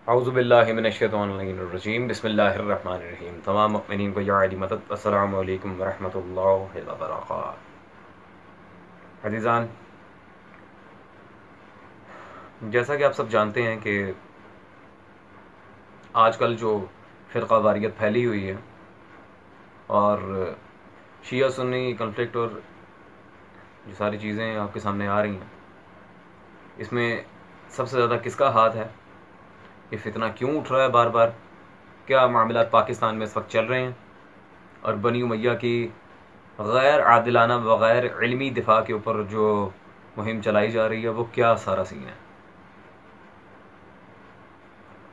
औज़ुबिल्लाहि मिनश्शैतानिर्रजीम बिस्मिल्लाहिर्रहमानिर्रहीम। तमाम मुमिनीन को या अली मदद, अस्सलामु अलैकुम वरहमतुल्लाहि वबरकातुहू। अज़ीज़ान, जैसा कि आप सब जानते हैं कि आजकल जो फ़िरक़ा वारियत फैली हुई है और शिया सुन्नी कन्फ्लिक्ट और जो सारी चीज़ें आपके सामने आ रही हैं, इसमें सबसे ज़्यादा किसका हाथ है? ये फितना क्यों उठ रहा है बार बार? क्या मामलात पाकिस्तान में इस वक्त चल रहे हैं? और बनी उमैया की गैर आदिलाना बग़ैर इल्मी दिफा के ऊपर जो मुहिम चलाई जा रही है, वो क्या सारा सीन है?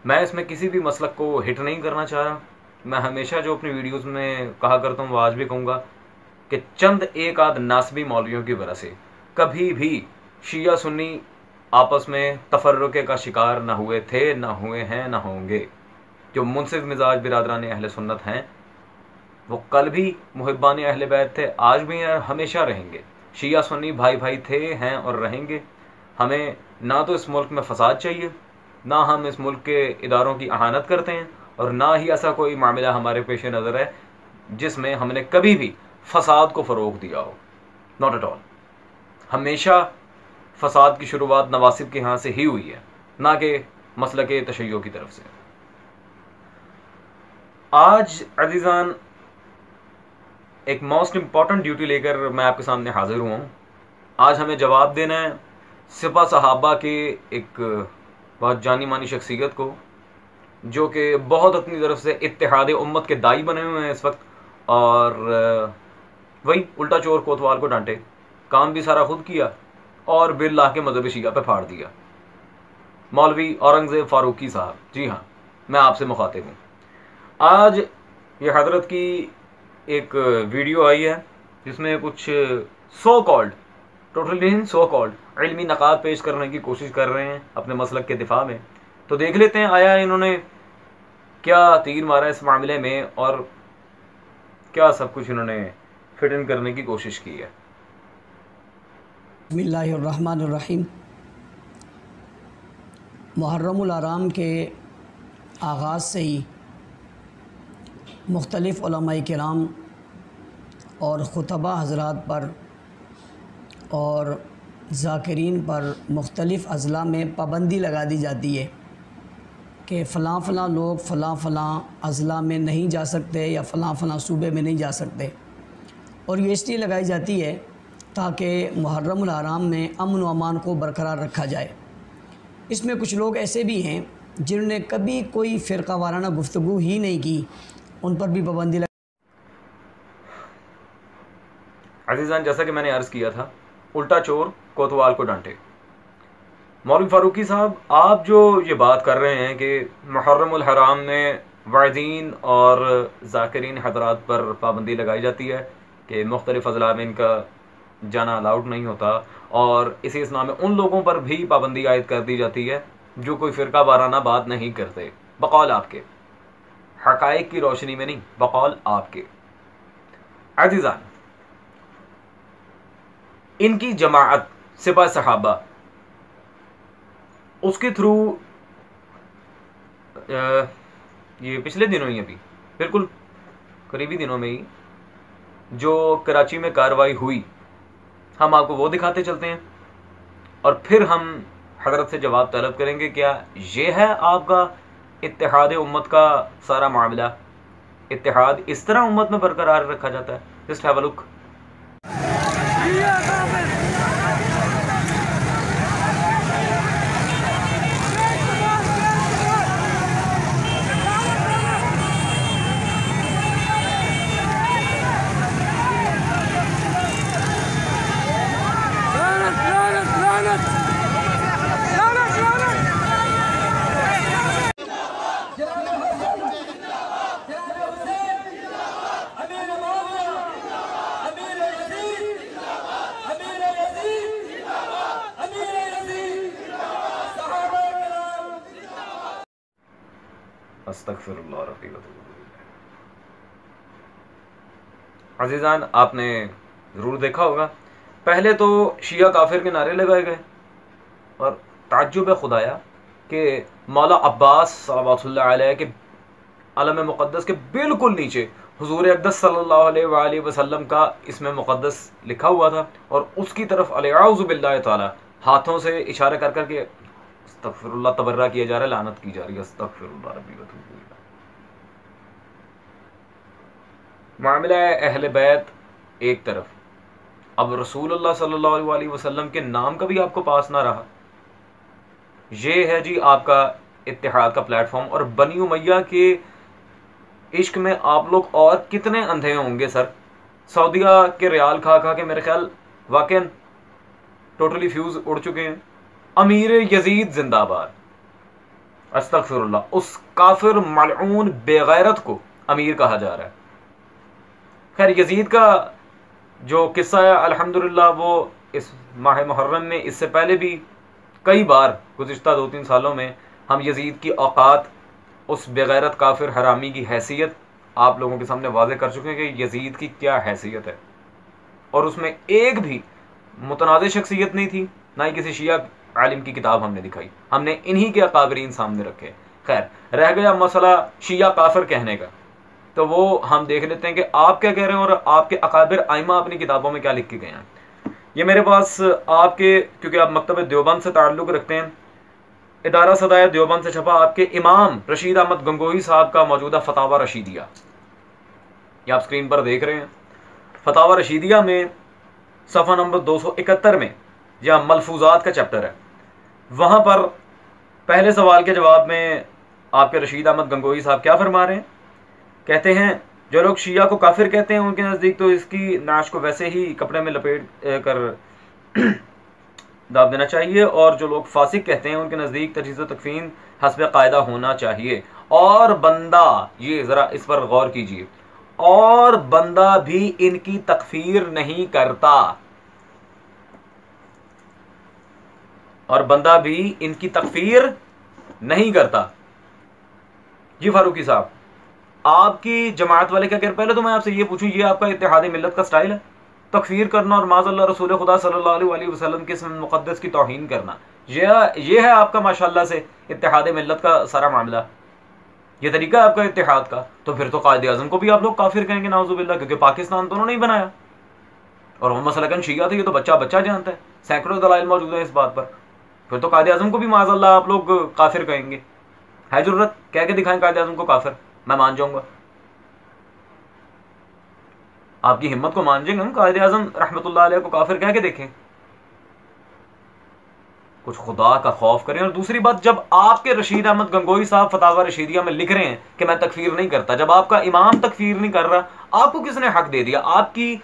मैं इसमें किसी भी मसलक को हिट नहीं करना चाह रहा। मैं हमेशा जो अपनी वीडियोस में कहा करता हूँ वो आज भी कहूँगा कि चंद एक आध नासबी मौलवियों की वजह से कभी भी शिया सुन्नी आपस में तफर्रुक़े का शिकार ना हुए थे, ना हुए हैं, ना होंगे। जो मुनसिफ मिजाज बिरादरान अहले सुन्नत हैं, वो कल भी मुहिब्बान अहले बैत थे, आज भी हैं, हमेशा रहेंगे। शिया सुन्नी भाई भाई थे, हैं और रहेंगे। हमें ना तो इस मुल्क में फसाद चाहिए, ना हम इस मुल्क के इदारों की अहानत करते हैं, और ना ही ऐसा कोई मामला हमारे पेश नज़र है जिसमें हमने कभी भी फसाद को फ़रोग़ दिया हो। Not at all. हमेशा फसाद की शुरुआत नवासिब के यहाँ से ही हुई है, ना कि मसलके तशय्यो की तरफ से। आज अज़ीज़ान, एक मोस्ट इंपॉर्टेंट ड्यूटी लेकर मैं आपके सामने हाजिर हुआ हूँ। आज हमें जवाब देना है सिपा सहाबा के एक बहुत जानी मानी शख्सियत को, जो कि बहुत अपनी तरफ से इत्तेहाद उम्मत के दाई बने हुए हैं इस वक्त, और वही उल्टा चोर कोतवाल को डांटे, काम भी सारा खुद किया और बिल ला के मजहब शिया पे फाड़ दिया। मौलवी औरंगजेब फारूकी साहब, जी हाँ, मैं आपसे मुखातिब हूँ। आज ये हजरत की एक वीडियो आई है जिसमें कुछ सो कॉल्ड, टोटली नहीं, सो कॉल्ड इल्मी नकात पेश करने की कोशिश कर रहे हैं अपने मसलक के दिफा में। तो देख लेते हैं आया इन्होंने क्या तीर मारा इस मामले में और क्या सब कुछ इन्होंने फिट इन करने की कोशिश की है। बिस्मिल्लाहिर्रहमानिर्रहीम। मुहर्रमुल हराम के आगाज़ से ही मुख्तलिफ़ उलमाए किराम और खुतबा हज़रात पर और ज़ाकिरीन पर मुख्तलिफ़ अज़ला में पाबंदी लगा दी जाती है कि फ़लाँ फ़लाँ लोग फ़लाँ फ़लाँ अज़ला में नहीं जा सकते या फ़लाँ फ़लाँ सूबे में नहीं जा सकते। और ये इसलिए लगाई जाती है ताकि मुहर्रमुल हराम में अमन व अमान को बरकरार रखा जाए। इसमें कुछ लोग ऐसे भी हैं जिन्होंने कभी कोई फ़िरका वाराना गुफ्तगू ही नहीं की, उन पर भी पाबंदी लगा। अज़ीज़ान, जैसा कि मैंने अर्ज़ किया था, उल्टा चोर कोतवाल को डांटे। मौलवी फ़ारूकी साहब, आप जो ये बात कर रहे हैं कि मुहर्रमुल हराम में वाइज़ीन और ज़ाकिरीन हज़रात पर पाबंदी लगाई जाती है कि मुख्तलिफ़ अज़ला में इनका जाना अलाउड नहीं होता, और इसी इस्लाम में उन लोगों पर भी पाबंदी आयद कर दी जाती है जो कोई फ़िरका वाराना बात नहीं करते, बकौल आपके, हक़ाइक़ की रोशनी में नहीं, बकौल आपके। अज़ीज़ान, इनकी जमाअत सिपा सहाबा, उसके थ्रू ये पिछले दिनों ही, अभी बिल्कुल करीबी दिनों में ही जो कराची में कार्रवाई हुई, हम आपको वो दिखाते चलते हैं और फिर हम हजरत से जवाब तलब करेंगे क्या ये है आपका इत्तेहाद उम्मत का सारा मामला? इत्तेहाद इस तरह उम्मत में बरकरार रखा जाता है? Just have a look. अस्तगफिरुल्लाह रब्बी व अतूबु इलैह। अज़ीज़ान, आपने ज़रूर देखा होगा, पहले तो शिया काफिर के नारे लगाए गए और ताज्जुब है खुदाया कि मौला अब्बास सल्लल्लाहु अलैहि के अलम मुक़द्दस के बिल्कुल नीचे हुजूर अक़दस सल्लल्लाहु अलैहि वसल्लम का इसमें मुक़द्दस लिखा हुआ था, और उसकी तरफ अलअऊज़ु बिल्लाहि ताला हाथों से इशारा कर करके अस्तग़फिरुल्लाह तबर्रा किया जा रहा है, लानत की जा रही है। अस्तग़फिरुल्लाह रब्बी व अतूबु इलैह। मामला अहले बैत एक तरफ, अब रसूलुल्लाह सल्लल्लाहु अलैहि वसल्लम के नाम का भी आपको पास ना रहा। ये है जी आपका इत्तिहाद का प्लेटफॉर्म। और बनी उमैया के इश्क में आप लोग और कितने अंधे होंगे सर। सऊदिया के रियाल खा खा के मेरे ख्याल वाकई टोटली फ्यूज उड़ चुके हैं। अमीर यजीद जिंदाबाद, अस्तगफिरुल्लाह, उस काफिर मलऊन बेगैरत को अमीर कहा जा रहा है। खैर यजीद का जो किस्सा है अल्हम्दुलिल्लाह वो इस माह मुहर्रम में, इससे पहले भी कई बार गुज़िश्ता 2-3 सालों में हम यजीद की औकात, उस बेगैरत काफिर हरामी की हैसियत आप लोगों के सामने वाज़े कर चुके हैं कि यजीद की क्या हैसियत है। और उसमें एक भी मुतनाज़ शख्सियत नहीं थी, ना ही किसी शिया आलिम की किताब हमने दिखाई, हमने इन्हीं के अकाबरीन सामने रखे। खैर रह गया मसला शिया काफिर कहने का, तो वो हम देख लेते हैं कि आप क्या कह रहे हैं और आपके अकाबिर आइमा अपनी किताबों में क्या लिख के गए हैं। ये मेरे पास आपके, क्योंकि आप मकतब देवबंद से ताल्लुक़ रखते हैं, इदारा सदाया देवबंद से छपा आपके इमाम रशीद अहमद गंगोही साहब का मौजूदा फतावा रशीदिया, ये आप स्क्रीन पर देख रहे हैं। फतावा रशीदिया में सफ़ा नंबर 271 में जहाँ मलफूजात का चैप्टर है, वहाँ पर पहले सवाल के जवाब में आपके रशीद अहमद गंगोही साहब क्या फरमा रहे हैं। कहते हैं जो लोग शिया को काफिर कहते हैं उनके नज़दीक तो इसकी नाश को वैसे ही कपड़े में लपेट कर दाब देना चाहिए, और जो लोग फासिक कहते हैं उनके नज़दीक तजहीज़ तकफीन हस्ब कायदा होना चाहिए। और बंदा, ये ज़रा इस पर गौर कीजिए, और बंदा भी इनकी तकफीर नहीं करता, और बंदा भी इनकी तकफीर नहीं करता। जी फारूकी साहब, आपकी जमात वाले क्या कह रहे? पहले तो मैं आपसे ये पूछूं, ये आपका इत्तेहाद मिल्लत का स्टाइल है तकफीर करना और माज़अल्लाह रसूल खुदा सल्लल्लाहु अलैहि वसल्लम के इसम मुक़द्दस की तौहीन करना? ये है आपका माशाल्लाह से इत्तेहाद मिल्लत का सारा मामला, ये तरीका है आपका इत्तेहाद का। तो फिर तो कायदे आज़म को भी आप लोग काफिर कहेंगे नाउज़ुबिल्लाह, क्योंकि पाकिस्तान तो उन्होंने ही बनाया और वो मसलकन शिया थे, ये तो बच्चा बच्चा जानता है, सैकड़ों दलाइल मौजूद है इस बात पर। फिर तो कायदे आज़म को भी माज़अल्लाह आप लोग काफिर कहेंगे। है जरूरत कह के दिखाएं कायदे आज़म को काफिर, मैं मान जाऊंगा, आपकी हिम्मत को मान जाएंगे हम। कायदे आज़म रहमतुल्लाह अलैह को काफिर कह के देखें, कुछ खुदा का खौफ करें। और दूसरी बात, जब आपके रशीद अहमद गंगोही साहब फतावा रशीदिया में लिख रहे हैं कि मैं तकफीर नहीं करता, जब आपका इमाम तकफीर नहीं कर रहा, आपको किसने हक दे दिया? आपकी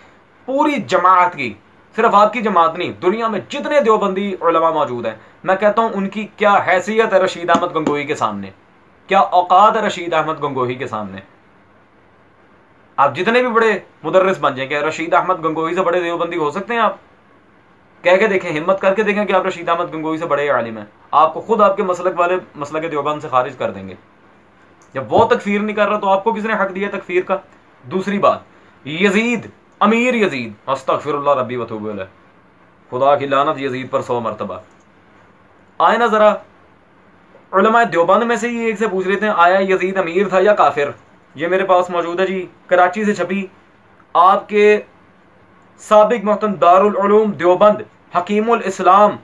पूरी जमात की, सिर्फ आपकी जमात नहीं, दुनिया में जितने देवबंदी उलमा मौजूद हैं, मैं कहता हूं उनकी क्या हैसियत है रशीद अहमद गंगोही के सामने, क्या औकात है रशीद अहमद गंगोही के सामने। आप जितने भी बड़े मुदर्रिस बन जाएंगे, रशीद अहमद गंगोही से बड़े देवबंदी हो सकते हैं? आप कह के देखें, हिम्मत करके देखें कि आप रशीद अहमद गंगोही से बड़े आलिम हैं। आपको खुद आपके मसलक वाले मसलक देवबंद से खारिज कर देंगे। जब वो तकफीर नहीं कर रहा तो आपको किसने हक दिया तकफीर का? दूसरी बात, यजीद, अमीर यजीद, अस्तगफिरुल्लाह रब्बी व अतूबु इलैह, खुदा की लानत यजीद पर 100 मरतबा। आए ना जरा उलमा देवबंद में से ही एक से पूछ लेते हैं, आया यजीद अमीर था या काफिर? ये मेरे पास मौजूद है जी, कराची से छपी आपके साबिक मोहतरम दारुल उलूम देवबंद हकीमुल इस्लाम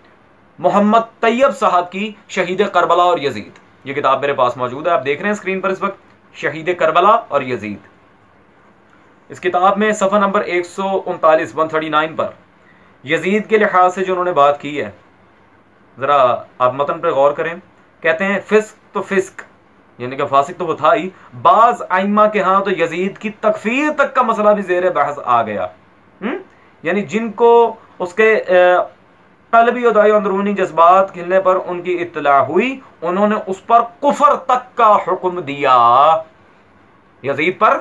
मोहम्मद तैयब साहब की शहीद करबला और यजीद, ये किताब मेरे पास मौजूद है, आप देख रहे हैं स्क्रीन पर इस वक्त, शहीद करबला और यजीद। इस किताब में सफ़ा नंबर 139 पर यजीद के लिहाज से जो उन्होंने बात की है, ज़रा आप मतन पर गौर करें। कहते हैं फिस्क तो फिस्क, यानी कि फासिक तो वो था ही, बाज आइमा के यहाँ तो यजीद की तकफीर तक का मसला भी ज़ेर बहस आ गया। यानी जिनको उसके कल्बी और अंदरूनी जज्बात खिलने पर उनकी इत्तला हुई, उन्होंने उस पर कुफर तक का हुक्म दिया, यजीद पर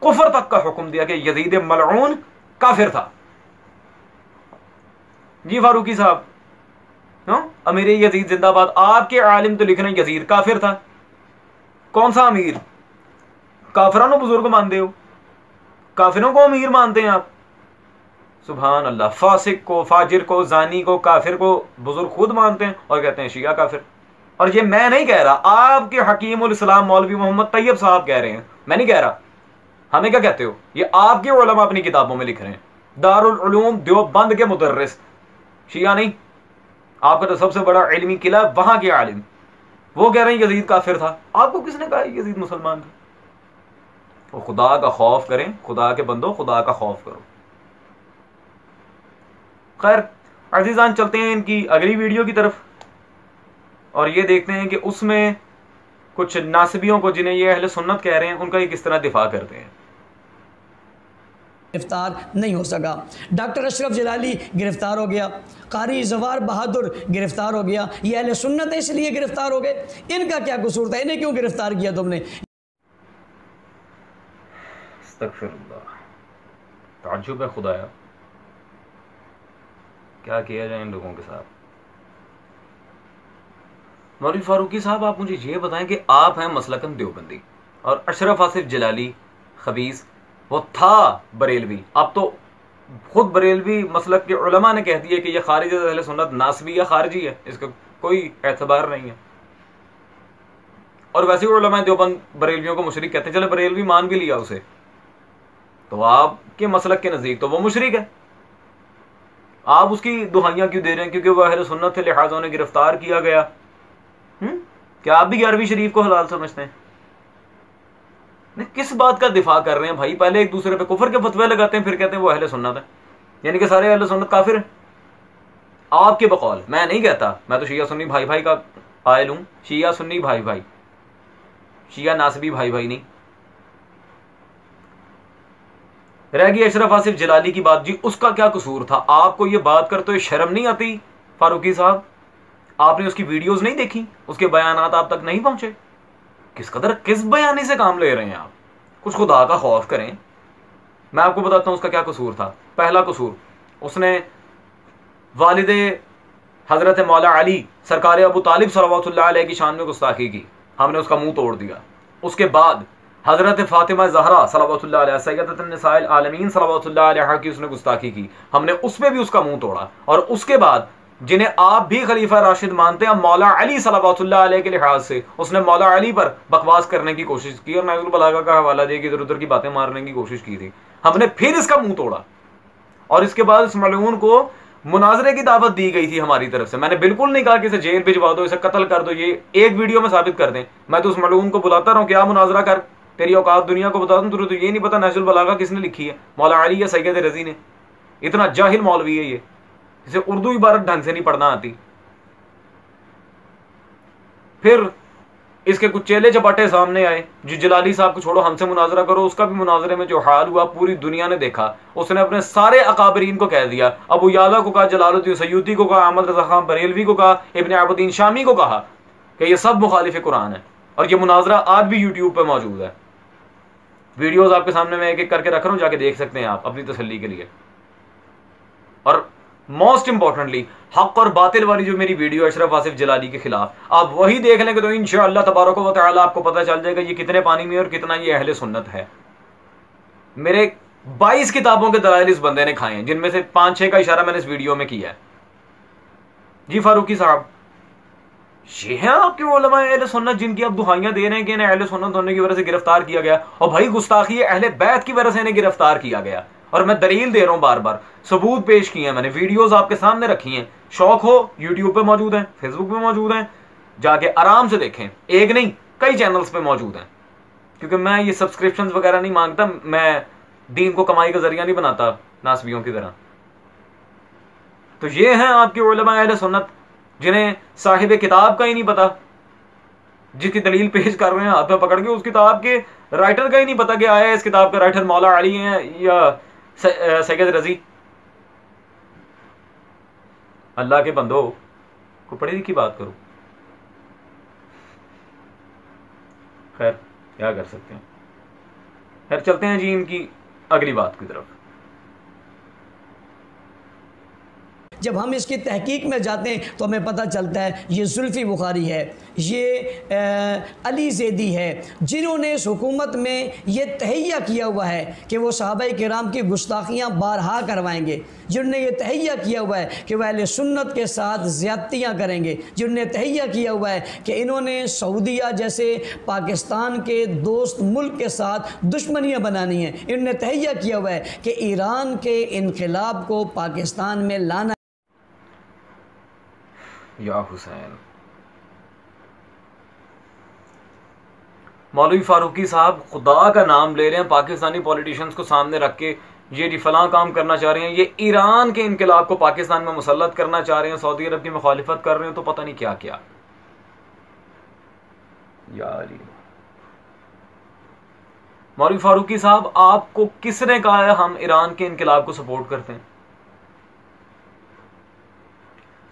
कुफर तक का हुक्म दिया कि यजीद मलऊन काफिर था। जी फारूकी साहब, अमीर यजीद जिंदाबाद। आपके आलिम तो लिख रहे हैं यजीद काफिर था। कौन सा अमीर? काफिरानो बुजुर्ग मानते हो, काफिरों को अमीर मानते हैं आप? सुभान अल्लाह, फासिक को, फाजिर को, जानी को, काफिर को बुजुर्ग खुद मानते हैं और कहते हैं शिया काफिर। और ये मैं नहीं कह रहा, आपके हकीमुल इस्लाम मौलवी मोहम्मद तैयब साहब कह रहे हैं, मैं नहीं कह रहा। हमें क्या कहते हो? ये आपके उलमा अपनी किताबों में लिख रहे हैं। दारुल उलूम देवबंद के मुदर्रिस, शिया नहीं, आपका तो सबसे बड़ा इल्मी किला वहां के आलिम, वो कह रहे हैं यजीद काफिर था। आपको किसने कहा यजीद मुसलमान था? वो खुदा का खौफ करें, खुदा के बंदो, खुदा का खौफ करो। खैर अजीजान, चलते हैं इनकी अगली वीडियो की तरफ और ये देखते हैं कि उसमें कुछ नासिबियों को, जिन्हें ये अहले सुन्नत कह रहे हैं, उनका ये किस तरह दिफा करते हैं। गिरफ्तार नहीं हो सका। डॉक्टर अशरफ जलाली गिरफ्तार हो गया, कारी जवार बहादुर गिरफ्तार हो गया। ये अहले सुन्नत है इसलिए गिरफ्तार हो गए। इनका क्या कसूर था? इन्हें क्यों गिरफ्तार किया तुमने? अस्तगफिरुल्लाह, ताज्जुब है खुदाया, क्या किया जाए इन लोगों के साथ। मौलवी फारूकी साहब, आप मुझे ये बताएं कि आप हैं मसलकन देवबंदी और अशरफ आसिफ जलाली खबीस वो था बरेलवी, अब तो खुद बरेलवी मसलक के उलमा ने कह दिया कि यह खारिज अहले सुन्नत नासबी या खारजी है, इसका कोई एतबार नहीं है। और वैसे उलमा देवबंद बरेलवियों को मुशरिक कहते हैं, चले बरेलवी मान भी लिया उसे, तो आपके मसलक के नजदीक तो वो मुशरिक है। आप उसकी दुहाइयां क्यों दे रहे हैं? क्योंकि वह अहले सुन्नत थे लिहाजा उन्हें गिरफ्तार किया गया। क्या आप भी 11वीं शरीफ को हलाल समझते हैं? नहीं, किस बात का दिफा कर रहे हैं भाई? पहले एक दूसरे पे कुफर के फतवे लगाते हैं, फिर कहते हैं वो अहले सुन्नत है, यानी कि सारे अहले सुन्नत काफिर हैं आपके बकौल। मैं नहीं कहता, मैं तो शिया सुन्नी भाई भाई का कायल हूं, शिया सुन्नी भाई भाई, शिया नासबी भाई भाई नहीं। रह गई अशरफ आसिफ जलाली की बात, जी उसका क्या कसूर था? आपको ये बात करते हुए शर्म नहीं आती फारूकी साहब? आपने उसकी वीडियोस नहीं देखी? उसके बयानात आप तक नहीं पहुंचे? किस कदर किस बयानी से काम ले रहे हैं आप? कुछ खुदा का खौफ करें। मैं आपको बताता हूं उसका क्या कसूर था। पहला कसूर, उसने वालिदे हजरत मौला अली सरकार अबू तालिब सल्लल्लाहु अलैहि की शान में गुस्ताखी की, हमने उसका मुंह तोड़ दिया। उसके बाद हजरत फातिमा ज़हरा सल्लल्लाहु अलैहा सय्यदतुन निसाइल आलमीन सल्लल्लाहु अलैहा की उसने गुस्ताखी की, हमने उसमें भी उसका मुंह तोड़ा। और उसके बाद जिन्हें आप भी खलीफा राशिद मानते हैं, मौला अली सल्लल्लाहु अलैहि के लिहाज से उसने मौला अली पर बकवास करने की कोशिश की और नहजुल बलागा का हवाला दे के इधर उधर की बातें मारने की कोशिश की थी, हमने फिर इसका मुंह तोड़ा। और इसके बाद इस मलऊन को मुनाजरे की दावत दी गई थी हमारी तरफ से। मैंने बिल्कुल नहीं कहा कि इसे जेल भिजवा दो, इसे कत्ल कर दो, ये एक वीडियो में साबित कर दें। मैं तो उस मलऊन को बुलाता रहा हूं, क्या मुनाजरा कर, तेरी औकात दुनिया को बता दूं। तुझे तो ये नहीं पता नहजुल बलागा किसने लिखी है, मौला अली या सैयद रजी ने? इतना जाहिल मौलवी है ये, इसे उर्दू इबारत ढंग से नहीं पढ़ना आती। फिर इसके कुछ चेले चपाटे सामने आए, जो जलाली साहब को छोड़ो, हमसे मुनाजरा करो। उसका भी मुनाजरे में जो हाल हुआ पूरी दुनिया ने देखा। उसने अपने सारे अकाबरीन को कह दिया, अबू याला को कहा, जलालुद्दीन सयूती को कहा, अहमद रजा खान बरेलवी को कहा, इब्न अबुद्दीन शामी को कहा कि ये सब मुखालिफ कुरान है। और ये मुनाजरा आज भी यूट्यूब पर मौजूद है। वीडियोज आपके सामने मैं एक एक करके रख रहा हूं, जाके देख सकते हैं आप अपनी तसल्ली के लिए। और मोस्ट इंपॉर्टेंटली हक और बातिल वाली जो मेरी वीडियो अशरफ आसिफ जलाली के खिलाफ, आप वही देख लेंगे तो इंशाअल्लाह तबारक व तआला आपको पता चल जाएगा ये कितने पानी में और कितना ये अहले सुन्नत है। मेरे 22 किताबों के दलाइल इस बंदे ने खाए हैं, जिनमें से 5-6 का इशारा मैंने इस वीडियो में किया है। जी फारूकी साहब, ये हैं आपके उलमा अहले सुन्नत जिनकी आप दुहाइयां दे रहे हैं कि इन्हें अहले सुन्नत होने की वजह से गिरफ्तार किया गया। और भाई गुस्ताखी अहले बैत की वजह से इन्हें गिरफ्तार किया गया। और मैं दलील दे रहा हूं, बार बार सबूत पेश किए हैं मैंने, वीडियोस आपके सामने रखी हैं। शौक हो यूट्यूब पे मौजूद हैं, फेसबुक पे मौजूद हैं, जाके आराम से देखें। एक नहीं कई चैनल्स पे मौजूद हैं। क्योंकि मैं ये सब्सक्रिप्शंस वगैरह नहीं मांगता, मैं दीन को कमाई का जरिया नहीं बनाता नासबियों की तरह। तो ये हैं आपके उलमा अहले सुन्नत जिन्हें साहिब किताब का ही नहीं पता, जिसकी दलील पेश कर रहे हैं हाथ में पकड़ के, उस किताब के राइटर का ही नहीं पता कि आया इस किताब का राइटर मौला अली है या सैयद रजी। अल्लाह के बंदो को पढ़ी लिखी बात करो। खैर क्या कर सकते हैं। खैर चलते हैं जी इनकी अगली बात की तरफ। जब हम इसकी तहकीक में जाते हैं तो हमें पता चलता है ये जुल्फ़ी बुखारी है, ये अली ज़ैदी है, जिन्होंने इस हुकूमत में ये तहैया किया हुआ है कि वो सहाबाए किराम की गुस्ताखियाँ बारहा करवाएंगे, जिन्होंने ये तहैया किया हुआ है कि वह अहले सुन्नत के साथ ज़्यादतियाँ करेंगे, जिन्होंने तहैया किया हुआ है कि इन्होंने सऊदीया जैसे पाकिस्तान के दोस्त मुल्क के साथ दुश्मनियाँ बनानी हैं, इन्होंने तहैया किया हुआ है कि ईरान के इनक़िलाब को पाकिस्तान में लाना। या हुसैन, मौलवी फारूकी साहब खुदा का नाम ले रहे हैं, पाकिस्तानी पॉलिटिशियंस को सामने रख के ये जी फलां काम करना चाह रहे हैं, ये ईरान के इनकलाब को पाकिस्तान में मुसल्लत करना चाह रहे हैं, सऊदी अरब की मुखालिफत कर रहे हैं, तो पता नहीं क्या क्या। यार मौलवी फारूकी साहब, आपको किसने कहा है हम ईरान के इनकलाब को सपोर्ट करते हैं?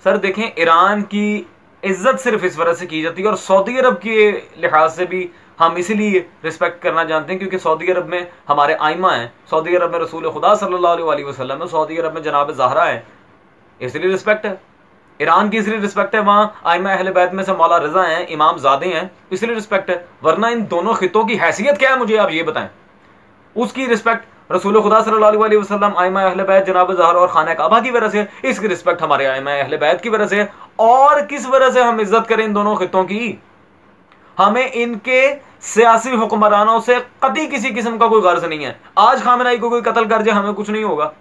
सर देखें, ईरान की इज्जत सिर्फ इस वजह से की जाती है और सऊदी अरब के लिहाज से भी हम इसीलिए रिस्पेक्ट करना जानते हैं क्योंकि सऊदी अरब में हमारे आइमा हैं, सऊदी अरब में रसूल खुदा सल्लल्लाहु अलैहि वसल्लम है, सऊदी अरब में जनाब ज़हरा है, इसलिए रिस्पेक्ट है। ईरान की इसलिए रिस्पेक्ट है, वहाँ आइमा अहले बैत में से मौला रजा हैं, इमाम ज़ादे हैं, इसलिए रिस्पेक्ट है। वरना इन दोनों खितों की हैसियत क्या है मुझे आप ये बताएं। उसकी रिस्पेक्ट रसूल खुदा सल्लल्लाहु अलैहि वसल्लम, आइमा अहले बैत, जनाब ज़हरा और खाना काबा की वजह से, इसकी रिस्पेक्ट हमारे आइमा अहले बैत की वजह से। और किस वजह से हम इज्जत करें इन दोनों खितों की? हमें इनके सियासी हुक्मरानों से कभी किसी किस्म का कोई गर्ज नहीं है। आज खामेनेई को कोई कत्ल कर जाए हमें कुछ नहीं होगा,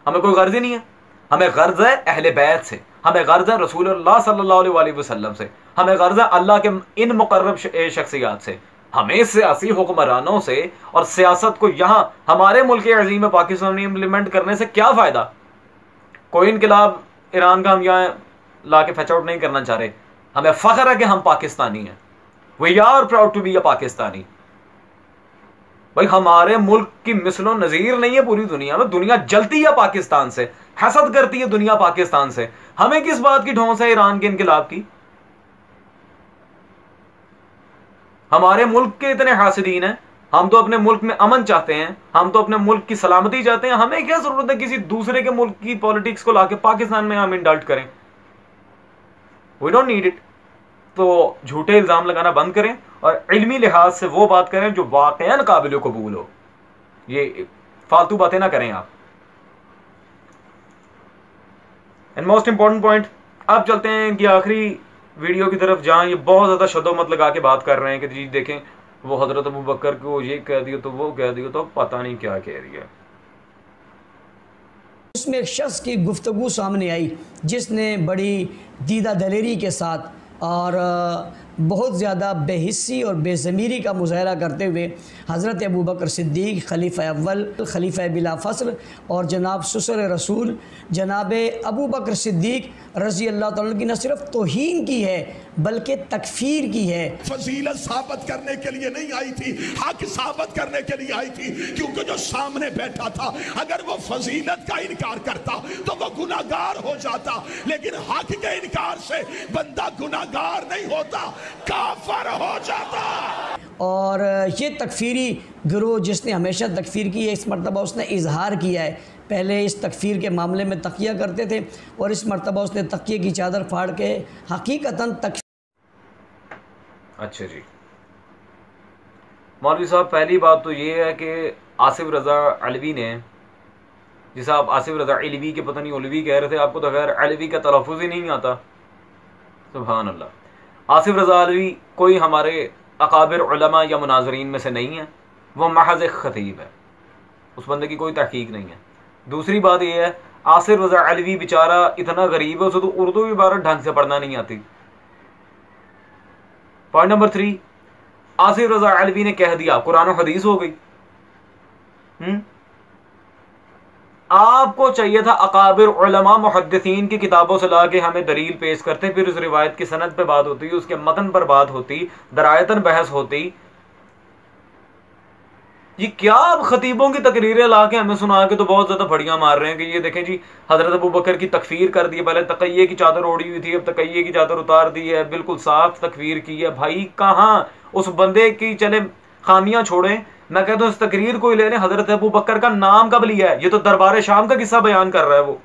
हमें कोई गर्ज ही नहीं है। हमें गर्ज है अहले बैत से, हमें गर्ज है रसूलुल्लाह सल्लल्लाहु अलैहि वसल्लम से, हमें गर्ज है अल्लाह के इन मुकर्रब शख्सियात से। हमें सियासी हुक्मरानों से और सियासत को यहां हमारे मुल्क अजीम पाकिस्तान में इम्प्लीमेंट करने से क्या फायदा? कोई इनकलाब ईरान का हम यहाँ ला के फैच आउट नहीं करना चाह रहे। हमें फख्र है कि हम पाकिस्तानी हैं, we are proud to be a Pakistani. भाई हमारे मुल्क की मिसलो नजीर नहीं है पूरी दुनिया में, दुनिया जलती है पाकिस्तान से, हसद करती है दुनिया पाकिस्तान से। हमें किस बात की ढोंस है ईरान के इनकलाब की? हमारे मुल्क के इतने हासिदीन हैं, हम तो अपने मुल्क में अमन चाहते हैं, हम तो अपने मुल्क की सलामती चाहते हैं। हमें क्या जरूरत है किसी दूसरे के मुल्क की पॉलिटिक्स को लाके पाकिस्तान में हम इंडल्ट करें? We don't need it. तो झूठे इल्जाम लगाना बंद करें और इल्मी लिहाज से वो बात करें जो वाकईन काबिल कबूल हो। ये फालतू बातें ना करें आप। एंड मोस्ट इंपॉर्टेंट पॉइंट, अब चलते हैं इनकी आखिरी वीडियो की तरफ, जहां ये बहुत ज्यादा शदोमत लगा के बात कर रहे हैं कि जी देखें वो हजरत अबू बकर को ये कह दिया तो वो कह दिया, तो पता नहीं क्या कह रही है। इसमें एक शख्स की गुफ्तगू सामने आई जिसने बड़ी दीदा दलेरी के साथ और बहुत ज़्यादा बेहिस्सी और बेज़मीरी का मुज़ाहरा करते हुए हज़रत अबू बकर सिद्दीक़ खलीफ़ा अव्वल, खलीफ़ा बिला फ़स्ल और जनाब ससुर रसूल जनाब अबू बकर सिद्दीक़ रज़ी अल्लाह तआला की न सिर्फ तौहीन की है बल्कि तकफ़ीर की है। फजीलत साबित करने के लिए नहीं आई थी, हक साबित करने के लिए आई थी, क्योंकि जो सामने बैठा था अगर वो फजीलत का इनकार करता तो वो गुनाहगार हो जाता, लेकिन हक के इनकार से बंदा गुनाहगार नहीं होता, काफिर हो जाता। और ये तकफ़ीरी गिरोह जिसने हमेशा तकफ़ीर की है, इस मरतबा उसने इजहार किया है। पहले इस तकफ़ीर के मामले में तकिया करते थे और इस मरतबा उसने तकिए की चादर फाड़ के हकीकतन तक। अच्छा जी मौलवी साहब, पहली बात तो ये है कि आसिफ रज़ा अलवी ने, जिसे आप आसिफ रज़ा अलवी के पता नहीं उलवी कह रहे थे, आपको तो खैर अलवी का तलफ़ुज़ ही नहीं आता। सुभान अल्लाह। आसिफ रज़ा अलवी कोई हमारे अकाबिर उलमा या मुनाज़रीन में से नहीं है, वह महज़ एक ख़तीब है, उस बंदे की कोई तहकीक नहीं है। दूसरी बात यह है, आसिफ रज़ा अलवी बेचारा इतना गरीब है, उसे तो उर्दू इबारत ढंग से पढ़ना नहीं आती। पॉइंट नंबर 3, आसिफ रज़ा अलवी ने कह दिया कुरान और हदीस हो गई। आपको चाहिए था अकाबिर उलमा मुहद्दिसीन की किताबों से लाके हमें दलील पेश करते, फिर उस रिवायत की सनद पे बात होती, उसके मतन पर बात होती, दरायतन बहस होती। ये क्या अब खतीबों की तकरीरें लाके हमें सुना के तो बहुत ज्यादा फड़ियां मार रहे हैं कि ये देखें जी हजरत अबू बकर की तकफीर कर दी है, पहले तकैये की चादर ओढ़ी हुई थी, अब तकैये की चादर उतार दी है, बिल्कुल साफ तकफीर की है। भाई कहाँ उस बंदे की चले खामियां छोड़ें, मैं कहता हूं इस तकरीर को ही ले लें। हजरत अबू बकर का नाम कब लिया है? ये तो दरबार शाम का किस्सा बयान कर रहा है वो।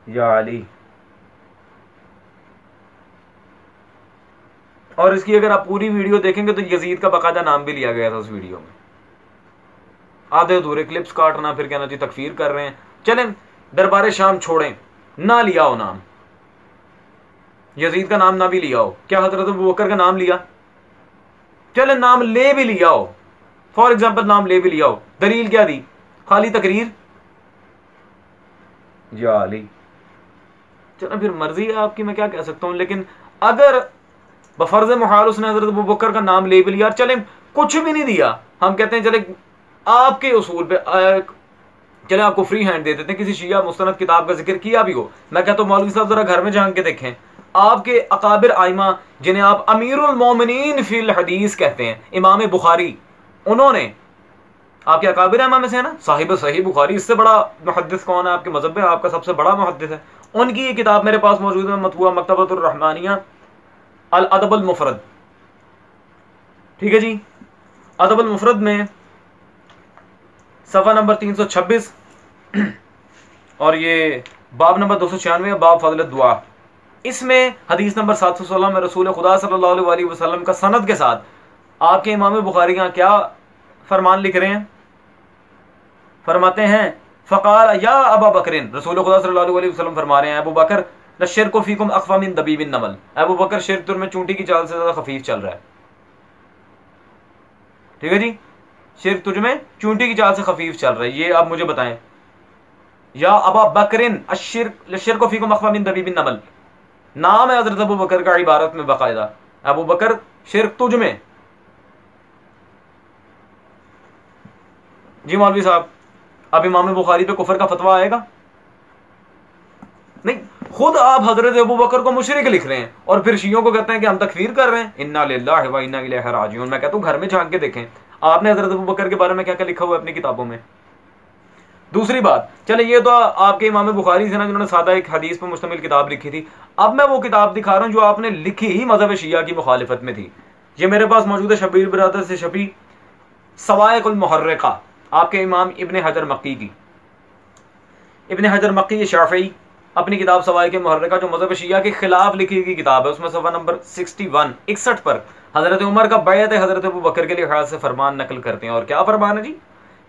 या अली। और इसकी अगर आप पूरी वीडियो देखेंगे तो यजीद का बाकायदा नाम भी लिया गया था उस वीडियो में। आधे अधूरे क्लिप्स काटना, फिर कहना जी तकफीर कर रहे हैं। चलें दरबार शाम छोड़ें, ना लिया हो नाम, यजीद का नाम ना भी लिया हो, क्या हजरत अबू बकर का नाम लिया? चले नाम ले भी लिया हो, फॉर एग्जाम्पल नाम ले भी लिया हो, दलील क्या दी? खाली तकरीर या अली। चलो फिर मर्जी है आपकी, मैं क्या कह सकता हूं। लेकिन अगर बफर्ज मुहाल उसने हजरत अबू बकर का नाम ले भी लिया, चले कुछ भी नहीं दिया, हम कहते हैं चले आपके उसूल पे चले आपको फ्री हैंड दे देते हैं, किसी शिया मुस्तनद किताब का जिक्र किया भी हो, मैं कहता हूं मौलवी साहब जरा घर में झांक के देखें, आपके अकाबिर आइमा जिन्हें आप अमीरुल मोमिनीन फिल हदीस कहते हैं, इमाम बुखारी, उन्होंने आपके अकाबिर आइमा में से है ना, साहिब सही बुखारी, इससे बड़ा मुहद्दिस कौन है आपके मजहब में? आपका सबसे बड़ा मुहद्दिस है। उनकी ये किताब मेरे पास मौजूद है, मतबूआ मकतबतुर रहमानिया अल अदबुल मुफरद। ठीक है जी, अदबुल मुफरद में सफ़ा नंबर 326 और ये बाब नंबर 296 बाब फज़ल दुआ, इसमें हदीस नंबर 716 में रसूल खुदा सल्लल्लाहु अलैहि वसल्लम का सनद के साथ आपके इमाम बुखारी यहाँ क्या फरमान लिख रहे हैं? फरमाते हैं फ़क़ाल या अबा बकरिन, रसूल खुदा सल्लल्लाहु अलैहि वसल्लम फरमा रहे हैं अबू बकर लश्शिर्कु फ़ीकुम अख़फ़ा मिन दबीबिन नमल, अबू बकर शिर्क तुम में चूंटी की चाल से ज़्यादा खफीफ चल रहा है। ठीक है जी, शिर्क तुझ में चूंटी की चाल से खफीफ चल रहा है, ये आप मुझे बताएं। या अबा बकरिन लश्शिर्कु फ़ीकुम अख़फ़ा मिन दबीबिन नमल, नाम है हज़रत अबू बकर का इबारत में बाकायदा, अबू बकर शिर्क तुझ में। जी मौलवी साहब, अब इमाम बुखारी पे कुफर का फतवा आएगा? नहीं, खुद आप हजरत अबू बकर को मुशरिक लिख रहे हैं और फिर शियों को कहते हैं कि हम तकफीर कर रहे हैं। इन्ना लिल्लाहि व इन्ना इलैहि राजिऊन। मैं कहता हूं घर में झांक के देखें आपने हजरत अबू बकर के बारे में क्या क्या लिखा हुआ है अपनी किताबों में। दूसरी बात, चले ये तो आपके इमाम बुखारी से ना, जिन्होंने सादा एक हदीस पर मुश्तमिल किताब लिखी थी। अब मैं वो किताब दिखा रहा हूं जो आपने लिखी ही मजहब शिया की मुखालिफत में थी। ये मेरे पास मौजूद है, शबीर बिरादर से छपी सवाइकुल मुहर्रिका, आपके इमाम इब्ने हजर मक्की की। इब्ने हजर मक्की ये शाफई अपनी किताब सवाइकुल मुहर्रिका जो मजहब शिया के खिलाफ लिखी गई किताब है, उसमें सफ़ा नंबर 61 पर हजरत उमर का बैत हजरत अबू बकर के लिहाज से फरमान नकल करते हैं। और क्या फरमान है जी?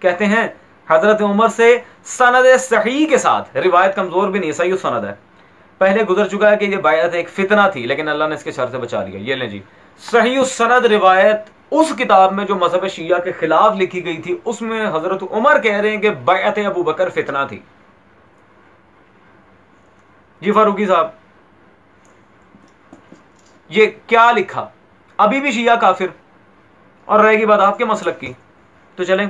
कहते हैं हजरत उमर से सनद सही के साथ, रिवायत कमजोर भी नहीं, सही सनद है, पहले गुजर चुका है कि ये बैत एक फितना थी लेकिन अल्लाह ने इसके शर से बचा लिया। ये लें जी, सही सनद रिवायत उस किताब में जो मजहब शिया के खिलाफ लिखी गई थी, उसमें हजरत उमर कह रहे हैं कि बैत अबू बकर फितना थी। जी फारूकी साहब, ये क्या लिखा? अभी भी शिया काफिर, और रहेगी बात आपके मसलक की। तो चलें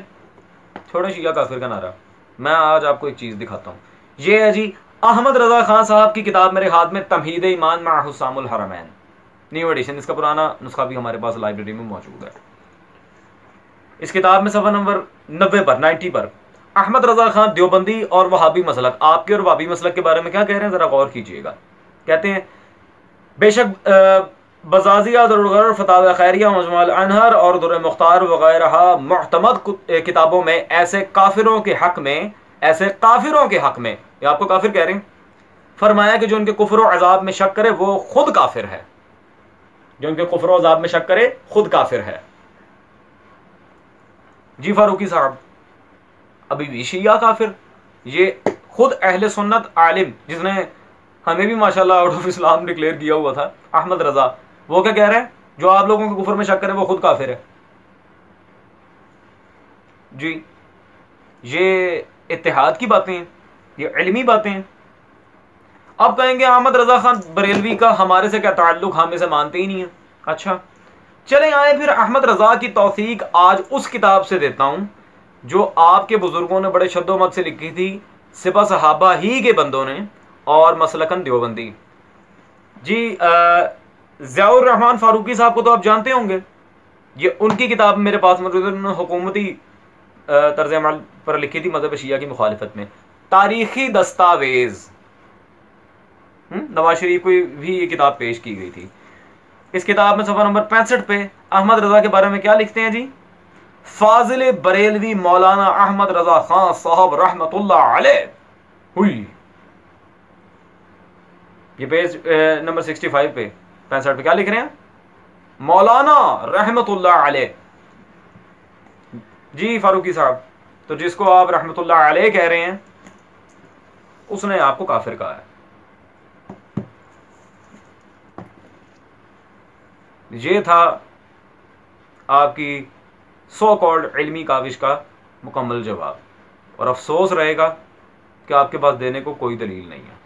छोड़े शिया काफिर का नारा, मैं आज आपको एक चीज दिखाता हूं। ये है जी अहमद रजा खान साहब की किताब मेरे हाथ में, तमहीद ईमान मा हुस्सामुल हरमैन, न्यू एडिशन। इसका पुराना नुस्खा भी हमारे पास लाइब्रेरी में मौजूद है। इस किताब में सफ़ा नंबर 90 पर अहमद रजा खान देवबंदी और वहाबी मसलक, आपके और वहाबी मसलक के बारे में क्या कह रहे हैं, जरा गौर कीजिएगा। कहते हैं बेशक बजाजिया दुर्गर फतावा खैरिया मजमुअल अनहर और दुर मुख्तार वगैरह मुअतमद किताबों में ऐसे काफिरों के हक में, ये आपको काफिर कह रहे हैं, फरमाया कि जो उनके कुफ्र और अजाब में शक करे वो खुद काफिर है, जो उनके कुफ्र और अजाब में शक करे खुद काफिर है। जी फारूकी साहब, अभी भी शिया काफिर, ये खुद अहले सुन्नत आलिम जिसने हमें भी माशाल्लाह आउट ऑफ इस्लाम डिक्लेयर किया हुआ था, अहमद रजा, वो क्या कह रहे हैं? जो आप लोगों के कुफर में शक करे वो खुद काफिर है। जी ये इत्तेहाद की बातें हैं, ये इल्मी बातें हैं। अब कहेंगे अहमद रजा खान बरेलवी का हमारे से क्या ताल्लुक, हम इसे मानते ही नहीं है। अच्छा चले आए फिर अहमद रजा की तौसीक आज उस किताब से देता हूं जो आपके बुजुर्गों ने बड़े शद्दोमत से लिखी थी, सिपा सहाबा ही के बंदों ने और मसलकन देवबंदी। जी ज़ियाउर रहमान फारूकी साहब को तो आप जानते होंगे, ये उनकी किताब मेरे पास मौजूद है। उन्होंने हुकूमती तर्ज अमल पर लिखी थी मजहब शिया की मुखालिफत में, तारीखी दस्तावेज। नवाज शरीफ को भी ये किताब पेश की गई थी। इस किताब में सफ़ा नंबर 65 पे अहमद रजा के बारे में क्या लिखते हैं जी? फाजिल बरेलवी मौलाना अहमद रजा खान साहब रहमतुल्लाह अलैह हुई। ये पेज नंबर 65 पे 65 पे क्या लिख रहे हैं? मौलाना रहमतुल्लाह अलैह। जी फारूकी साहब, तो जिसको आप रहमतुल्लाह अलैह कह रहे हैं उसने आपको काफिर कहा है। ये था आपकी सो कॉल्ड इल्मी काविश का मुकम्मल जवाब, और अफसोस रहेगा कि आपके पास देने को कोई दलील नहीं है।